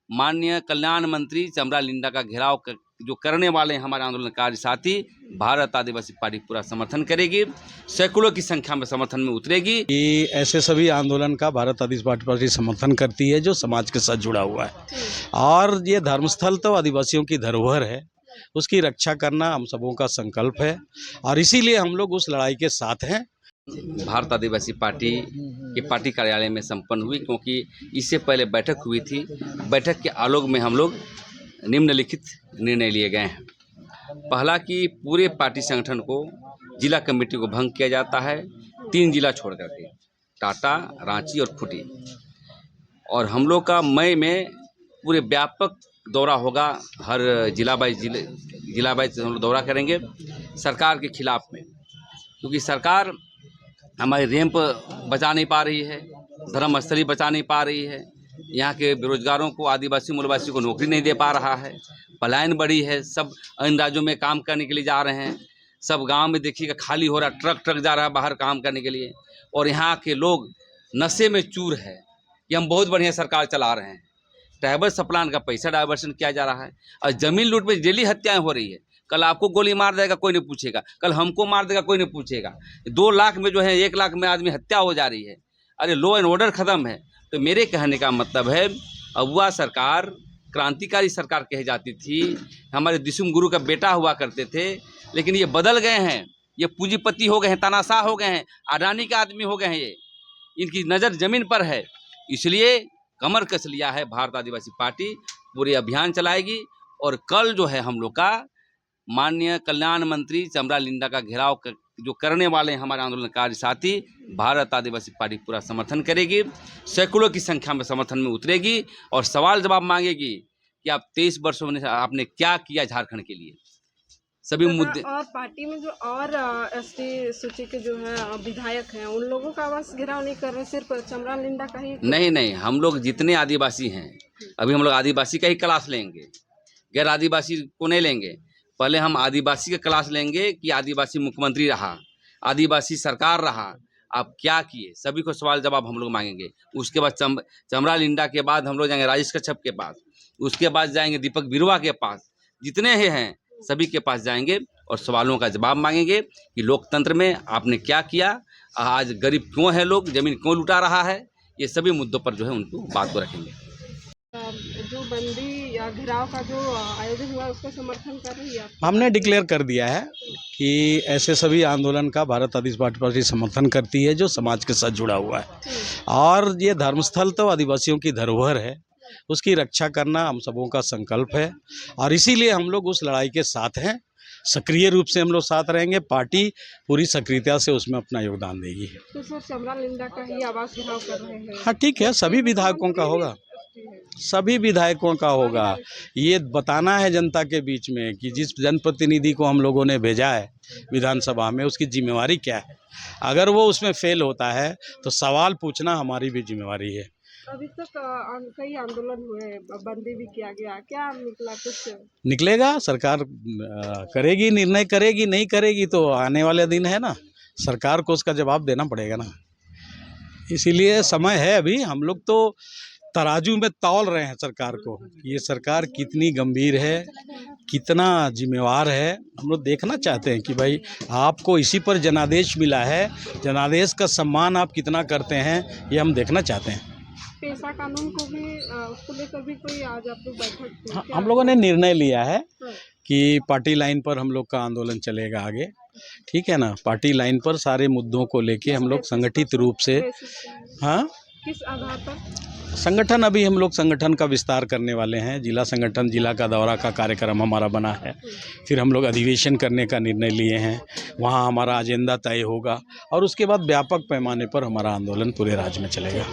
माननीय कल्याण मंत्री चमरा लिंडा का घेराव जो करने वाले हैं हमारे आंदोलनकारी साथी, भारत आदिवासी पार्टी पूरा समर्थन करेगी, सैकड़ों की संख्या में समर्थन में उतरेगी। कि ऐसे सभी आंदोलन का भारत आदिवासी पार्टी समर्थन करती है जो समाज के साथ जुड़ा हुआ है। और ये धर्मस्थल तो आदिवासियों की धरोहर है, उसकी रक्षा करना हम सबों का संकल्प है और इसीलिए हम लोग उस लड़ाई के साथ हैं। भारत आदिवासी पार्टी के पार्टी कार्यालय में संपन्न हुई, क्योंकि इससे पहले बैठक हुई थी। बैठक के आलोक में हम लोग निम्नलिखित निर्णय लिए गए हैं। पहला कि पूरे पार्टी संगठन को, जिला कमेटी को भंग किया जाता है 3 जिला छोड़ करके, टाटा, रांची और खूंटी। और हम लोग का मई में पूरे व्यापक दौरा होगा, हर जिला वाइज हम लोग दौरा करेंगे सरकार के खिलाफ में, क्योंकि सरकार हमारी रैंप बचा नहीं पा रही है, धर्मस्थली बचा नहीं पा रही है, यहाँ के बेरोजगारों को, आदिवासी मूलवासियों को नौकरी नहीं दे पा रहा है, पलायन बढ़ी है, सब अन्य राज्यों में काम करने के लिए जा रहे हैं, सब गांव में देखिएगा खाली हो रहा, ट्रक जा रहा है बाहर काम करने के लिए, और यहाँ के लोग नशे में चूर है कि हम बहुत बढ़िया सरकार चला रहे हैं। ट्राइबल सप्लान का पैसा डाइवर्सन किया जा रहा है और ज़मीन लूट में डेली हत्याएं हो रही है। कल आपको गोली मार देगा कोई नहीं पूछेगा, कल हमको मार देगा कोई नहीं पूछेगा। 2 लाख में जो है 1 लाख में आदमी हत्या हो जा रही है। अरे लॉ एंड ऑर्डर ख़त्म है। तो मेरे कहने का मतलब है, अगुआ सरकार क्रांतिकारी सरकार कही जाती थी, हमारे दिसुम गुरु का बेटा हुआ करते थे, लेकिन ये बदल गए हैं, ये पूंजीपति हो गए हैं, तानाशाह हो गए हैं, अडानी के आदमी हो गए हैं, ये इनकी नज़र ज़मीन पर है। इसलिए कमर कस लिया है भारत आदिवासी पार्टी, पूरे अभियान चलाएगी। और कल जो है हम लोग का माननीय कल्याण मंत्री चमरा लिंडा का घेराव जो करने वाले हैं हमारे आंदोलनकारी साथी, भारत आदिवासी पार्टी पूरा समर्थन करेगी, सैकड़ों की संख्या में समर्थन में उतरेगी और सवाल जवाब मांगेगी कि आप 23 वर्षों में आपने क्या किया झारखंड के लिए, सभी मुद्दे। और पार्टी में जो और एसटी सूची के जो है विधायक हैं, उन लोगों का आवास घेराव नहीं कर रहे, सिर्फ चमरा लिंडा का ही? नहीं, हम लोग जितने आदिवासी हैं, अभी हम लोग आदिवासी का ही क्लास लेंगे, गैर आदिवासी को नहीं लेंगे। पहले हम आदिवासी का क्लास लेंगे कि आदिवासी मुख्यमंत्री रहा, आदिवासी सरकार रहा, आप क्या किए, सभी को सवाल जवाब हम लोग मांगेंगे। उसके बाद चमरा लिंडा के बाद हम लोग जाएंगे राजेश कच्छप के पास, उसके बाद जाएंगे दीपक बिरुवा के पास, जितने ही हैं सभी के पास जाएंगे और सवालों का जवाब मांगेंगे कि लोकतंत्र में आपने क्या किया, आज गरीब क्यों है, लोग ज़मीन क्यों लुटा रहा है, ये सभी मुद्दों पर जो है उनको बात को रखेंगे। जो बंदी या घेराव का जो आयोजन हुआ उसका समर्थन कर रही है? हमने डिक्लेयर कर दिया है कि ऐसे सभी आंदोलन का भारत आदिवासी पार्टी समर्थन करती है जो समाज के साथ जुड़ा हुआ है। और ये धर्मस्थल तो आदिवासियों की धरोहर है, उसकी रक्षा करना हम सबों का संकल्प है और इसीलिए हम लोग उस लड़ाई के साथ हैं। सक्रिय रूप से हम लोग साथ रहेंगे, पार्टी पूरी सक्रियता से उसमें अपना योगदान देगी। तो सर चमरा लिंडा का ही आवास घेराव कर रहे हैं? हाँ ठीक है, सभी विधायकों का होगा, सभी विधायकों का होगा। ये बताना है जनता के बीच में कि जिस जनप्रतिनिधि को हम लोगों ने भेजा है विधानसभा में, उसकी जिम्मेवारी क्या है। अगर वो उसमें फेल होता है तो सवाल पूछना हमारी भी जिम्मेवारी है। अभी तक कई आंदोलन हुए, बंदी भी किया गया, क्या निकला? कुछ निकलेगा, सरकार करेगी, निर्णय करेगी, नहीं करेगी तो आने वाले दिन है ना, सरकार को उसका जवाब देना पड़ेगा ना। इसीलिए समय है अभी, हम लोग तो तराजू में तौल रहे हैं सरकार को, ये सरकार कितनी गंभीर है, कितना जिम्मेवार है। हम लोग देखना चाहते हैं कि भाई आपको इसी पर जनादेश मिला है, जनादेश का सम्मान आप कितना करते हैं, ये हम देखना चाहते हैं। पेशा कानून को भी उसको लेकर भी कोई आज आप लोग बैठक? हाँ, हम लोगों ने निर्णय लिया है कि पार्टी लाइन पर हम लोग का आंदोलन चलेगा आगे, ठीक है ना। पार्टी लाइन पर सारे मुद्दों को लेके हम लोग संगठित रूप से, हाँ किस आधार पर संगठन, अभी हम लोग संगठन का विस्तार करने वाले हैं, जिला संगठन, जिला का दौरा का कार्यक्रम हमारा बना है, फिर हम लोग अधिवेशन करने का निर्णय लिए हैं, वहाँ हमारा एजेंडा तय होगा और उसके बाद व्यापक पैमाने पर हमारा आंदोलन पूरे राज्य में चलेगा।